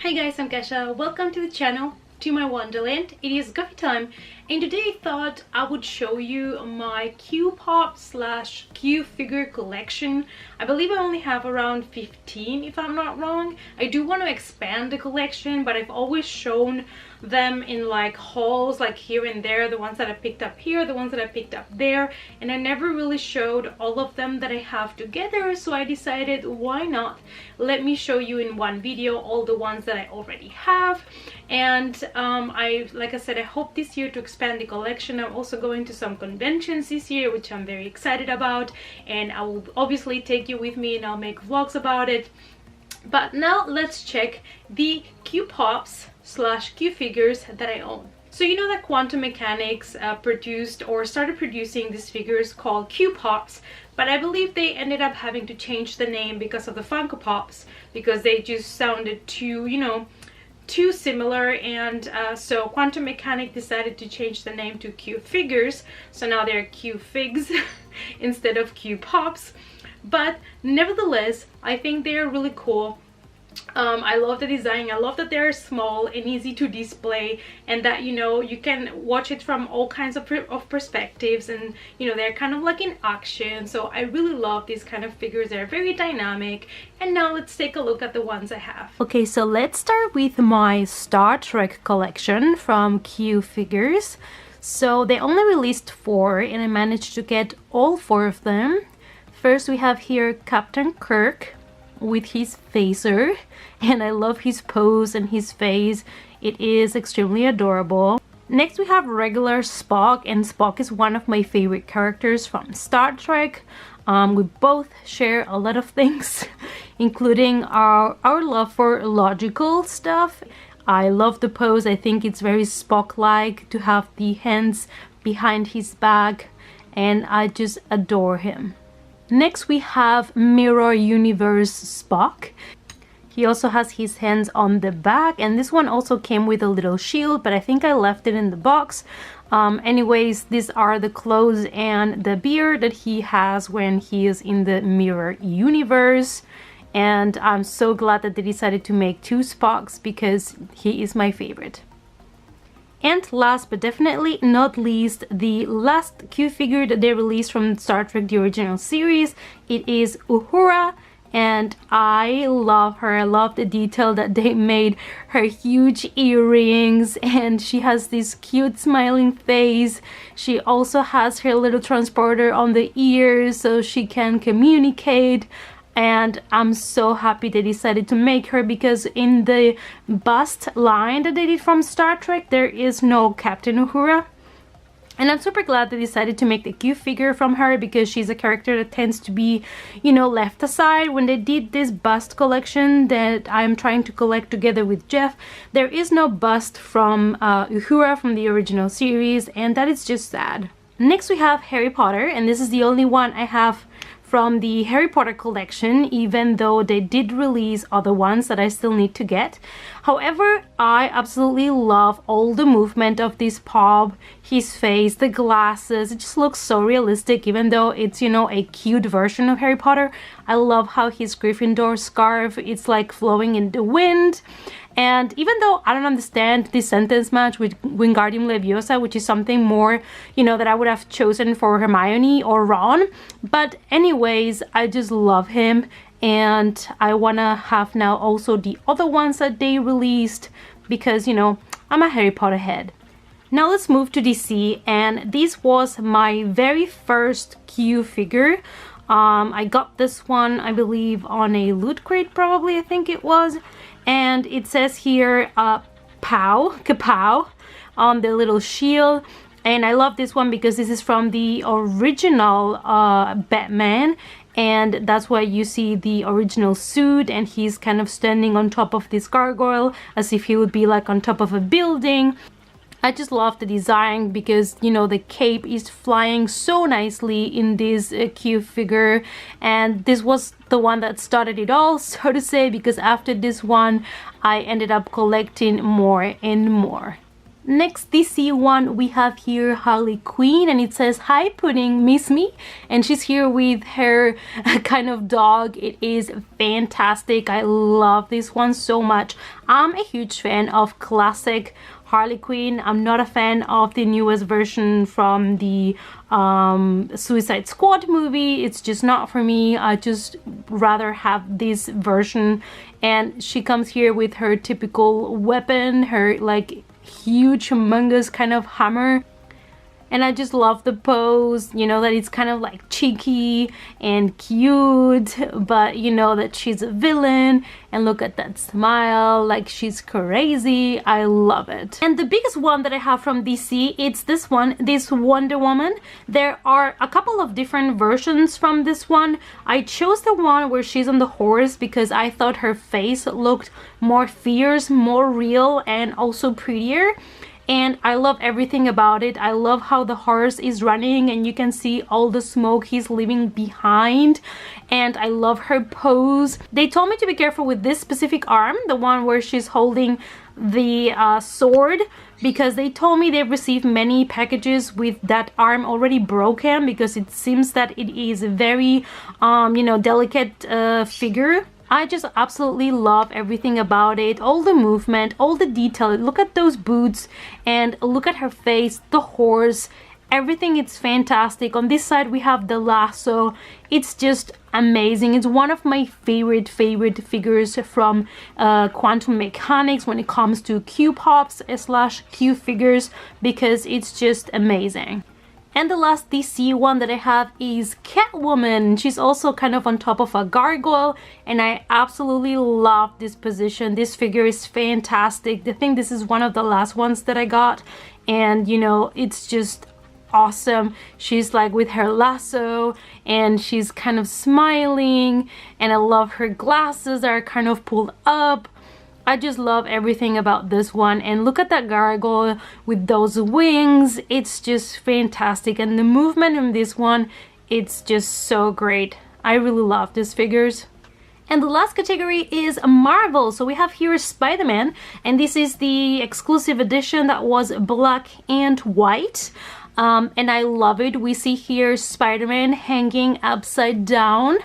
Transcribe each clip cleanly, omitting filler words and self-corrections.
Hi guys, I'm Kesha. Welcome to the channel, to my wonderland. It is coffee time, and today I thought I would show you my Q-pop slash Q-figure collection. I believe I only have around 15 if I'm not wrong. I do want to expand the collection, but I've always shown them in like hauls, like here and there, the ones that I picked up here, the ones that I picked up there, and I never really showed all of them that I have together. So I decided, why not let me show you in one video all the ones that I already have. And like I said, I hope this year to expand the collection. I'm also going to some conventions this year, which I'm very excited about, and I will obviously take you with me and I'll make vlogs about it. But now let's check the Q-pops slash Q-figures that I own. So you know that Quantum Mechanics produced or started producing these figures called Q-pops, but I believe they ended up having to change the name because of the Funko Pops, because they just sounded too, you know, too similar. And so Quantum Mechanics decided to change the name to Q-figures, so now they're Q-figs instead of Q-pops. But nevertheless, I think they're really cool. I love the design. I love that they're small and easy to display, and that, you know, you can watch it from all kinds of perspectives, and you know, they're kind of like in action. So I really love these kind of figures. They're very dynamic. And now let's take a look at the ones I have. Okay, so let's start with my Star Trek collection from Q Figures. So they only released 4 and I managed to get all 4 of them. First we have here Captain Kirk with his phaser, and I love his pose and his face. It is extremely adorable. Next we have regular Spock, and Spock is one of my favorite characters from Star Trek. We both share a lot of things, including our love for logical stuff. I love the pose. I think it's very Spock-like to have the hands behind his back, and I just adore him. Next we have Mirror Universe Spock. He also has his hands on the back, and this one also came with a little shield, but I think I left it in the box. Anyways, these are the clothes and the beard that he has when he is in the Mirror Universe. And I'm so glad that they decided to make 2 Spocks, because he is my favorite. And last but definitely not least, the last Q figure that they released from Star Trek the original series. It is Uhura, and I love her. I love the detail that they made. Her huge earrings, and she has this cute smiling face. She also has her little transporter on the ears so she can communicate. And I'm so happy they decided to make her, because in the bust line that they did from Star Trek, there is no Captain Uhura. And I'm super glad they decided to make the Q figure from her, because she's a character that tends to be, you know, left aside. When they did this bust collection that I'm trying to collect together with Jeff, there is no bust from Uhura from the original series, and that is just sad. Next we have Harry Potter, and this is the only one I have from the Harry Potter collection, even though they did release other ones that I still need to get. However, I absolutely love all the movement of this pop, his face, the glasses. It just looks so realistic, even though it's, you know, a cute version of Harry Potter. I love how his Gryffindor scarf, it's like flowing in the wind. And even though I don't understand this sentence match with Wingardium Leviosa, which is something more, you know, that I would have chosen for Hermione or Ron, but anyways, I just love him, and I wanna have now also the other ones that they released, because, you know, I'm a Harry Potter head. Now let's move to DC, and this was my very first Q figure. I got this one, I believe, on a loot crate probably, I think it was. And it says here, pow, kapow, on the little shield. And I love this one because this is from the original Batman. And that's why you see the original suit, and he's kind of standing on top of this gargoyle as if he would be like on top of a building. I just love the design, because, you know, the cape is flying so nicely in this Q figure, and this was the one that started it all, so to say, because after this one I ended up collecting more and more. Next DC one, we have here Harley Quinn, and it says, "Hi Pudding, miss me?" And she's here with her kind of dog. It is fantastic. I love this one so much. I'm a huge fan of classic Harley Quinn. I'm not a fan of the newest version from the Suicide Squad movie. It's just not for me. I just rather have this version. And she comes here with her typical weapon, her like huge humongous kind of hammer, and I just love the pose, you know, that it's kind of like cheeky and cute, but you know that she's a villain, and look at that smile, like she's crazy. I love it. And the biggest one that I have from DC, it's this one, this Wonder Woman. There are a couple of different versions from this one. I chose the one where she's on the horse because I thought her face looked more fierce, more real, and also prettier. And I love everything about it. I love how the horse is running and you can see all the smoke he's leaving behind. And I love her pose. They told me to be careful with this specific arm, the one where she's holding the sword, because they told me they've received many packages with that arm already broken, because it seems that it is a very you know, delicate figure. I just absolutely love everything about it, all the movement, all the detail. Look at those boots and look at her face, the horse, everything. It's fantastic. On this side we have the lasso. It's just amazing. It's one of my favorite figures from Quantum Mechanix when it comes to Q pops / Q figures, because it's just amazing. And the last DC one that I have is Catwoman. She's also kind of on top of a gargoyle, and I absolutely love this position. This figure is fantastic. I think this is one of the last ones that I got, and you know, it's just awesome. She's like with her lasso and she's kind of smiling, and I love her glasses that are kind of pulled up. I just love everything about this one. And look at that gargoyle with those wings. It's just fantastic. And the movement in this one, it's just so great. I really love these figures. And the last category is Marvel. So we have here Spider-Man, and this is the exclusive edition that was black and white. And I love it. We see here Spider-Man hanging upside down,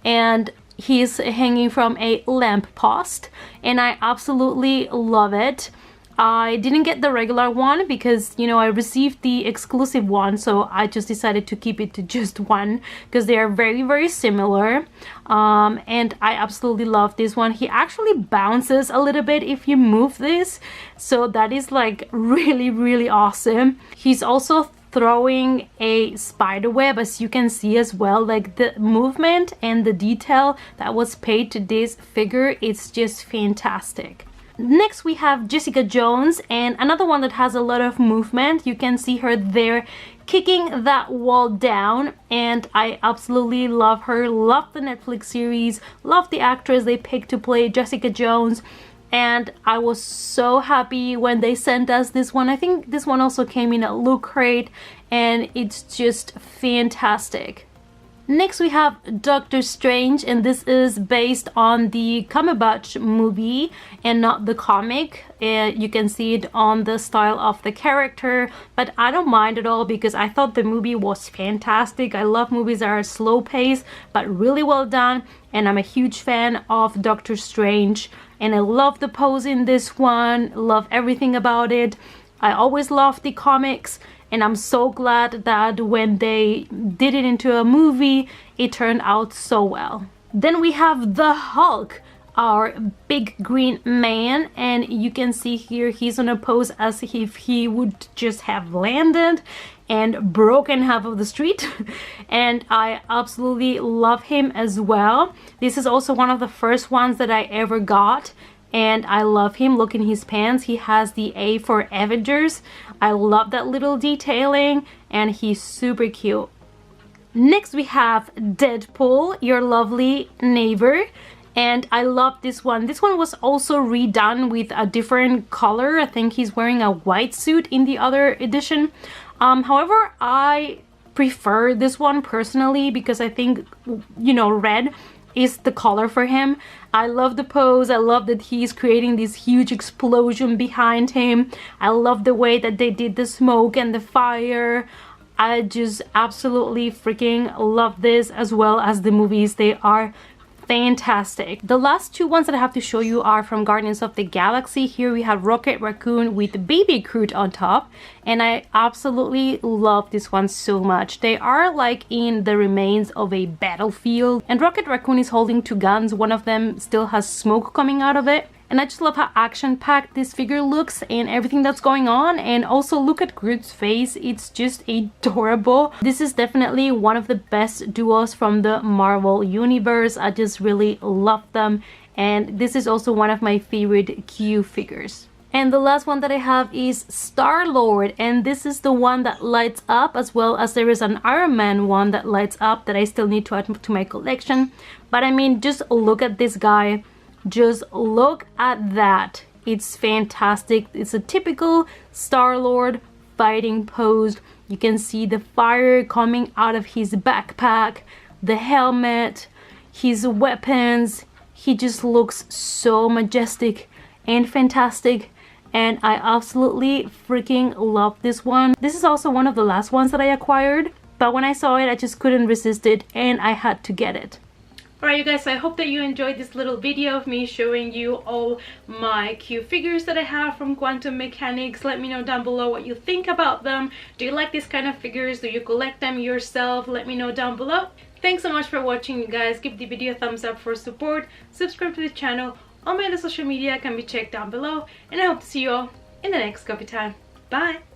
and he's hanging from a lamp post, and I absolutely love it. I didn't get the regular one because, you know, I received the exclusive one, so I just decided to keep it to just one because they are very similar. And I absolutely love this one. He actually bounces a little bit if you move this, so that is like really awesome. He's also throwing a spider web, as you can see as well. Like the movement and the detail that was paid to this figure, it's just fantastic. Next we have Jessica Jones, and another one that has a lot of movement. You can see her there kicking that wall down, and I absolutely love her. Love the Netflix series, love the actress they picked to play Jessica Jones. And I was so happy when they sent us this one. I think this one also came in a loot crate, and it's just fantastic. Next we have Doctor Strange, and this is based on the Cumberbatch movie and not the comic. You can see it on the style of the character, but I don't mind at all because I thought the movie was fantastic. I love movies that are slow paced but really well done, and I'm a huge fan of Doctor Strange. And I love the pose in this one, love everything about it. I always loved the comics, and I'm so glad that when they did it into a movie, it turned out so well. Then we have the Hulk, our big green man, and you can see here he's on a pose as if he would just have landed and broken half of the street. And I absolutely love him as well. This is also one of the first ones that I ever got, and I love him. Look in his pants, he has the A for Avengers. I love that little detailing, and he's super cute. Next we have Deadpool, your lovely neighbor, and I love this one. This one was also redone with a different color. I think he's wearing a white suit in the other edition. However, I prefer this one personally because I think, you know, red is the color for him. I love the pose. I love that he's creating this huge explosion behind him. I love the way that they did the smoke and the fire. I just absolutely freaking love this, as well as the movies. They are fantastic. The last two ones that I have to show you are from Guardians of the Galaxy. Here we have Rocket Raccoon with Baby Groot on top, and I absolutely love this one so much. They are like in the remains of a battlefield, and Rocket Raccoon is holding two guns. One of them still has smoke coming out of it. And I just love how action-packed this figure looks and everything that's going on. And also look at Groot's face, it's just adorable. This is definitely one of the best duos from the Marvel universe. I just really love them. And this is also one of my favorite Q figures. And the last one that I have is Star-Lord, and this is the one that lights up, as well as there is an Iron Man one that lights up that I still need to add to my collection. But I mean, just look at this guy. Just look at that. It's fantastic. It's a typical Star-Lord fighting pose. You can see the fire coming out of his backpack, the helmet, his weapons. He just looks so majestic and fantastic, and I absolutely freaking love this one. This is also one of the last ones that I acquired, but when I saw it I just couldn't resist it and I had to get it. Alright you guys, so I hope that you enjoyed this little video of me showing you all my Q figures that I have from Quantum Mechanix. Let me know down below what you think about them. Do you like this kind of figures? Do you collect them yourself? Let me know down below. Thanks so much for watching you guys. Give the video a thumbs up for support. Subscribe to the channel. All my other social media can be checked down below. And I hope to see you all in the next coffee time. Bye!